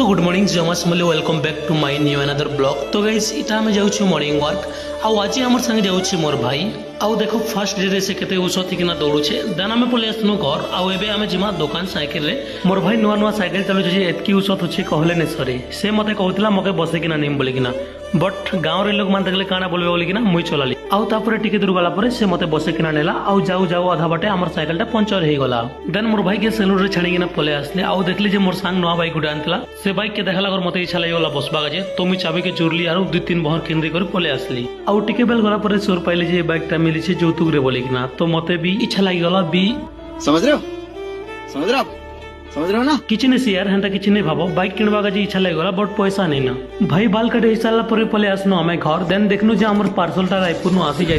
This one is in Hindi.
गुड मॉर्निंग जमासमले welcome back to my new another blog. तो गाइस इटा हम जाउछु मॉर्निंग वॉक आउ आज हमर संगे जाउछि मोर भाई आउ देखो फर्स्ट डे रे से केते उसति किना दौड़ुछे देन हमें पले आसनु घर आउ एबे हमें जिमा दुकान साइकिल रे मोर भाई नुआ नुआ साइकिल चलु जे एतकी उसत अछि कहले ने सरी से मते कहतला मके बसे किना निम बोली किना बट गांव रे लोग मान देखले काना बोलबे बोली किना मुई चलाली आउ तापरे टिके दूर गला परे से मते बसे किना नेला आउ जाऊ जाऊ आधा बाटे हमर साइकिल टा पंचर हे गला देन मोर भाई के सेलून रे छाणी किना पले आसले आउ देखली जे मोर संग नुआ बाइक गुडा आनतला से बाइक के देखला कर मते इच्छा लागला बसबा गजे तो मुई चाबी के चुरली आरो दु तीन बहर केंद्री कर पले आसली आउ टिके बेल गला परे सोर पाइले जे बाइक टा मिली छे जौतुक रे बोली किना तो मते भी इच्छा लागी गला बी समझ रहे हो ना किछि ने यार हेंता किछि ने भाबो बाइक किनबा का जे इच्छा लागी गला बट पैसा नहीं ना भाई बाल कटे हिसाला परे पले आसनो हमें घर देन देखनु जे हमर पार्सल टा रायपुर नु आसी जाय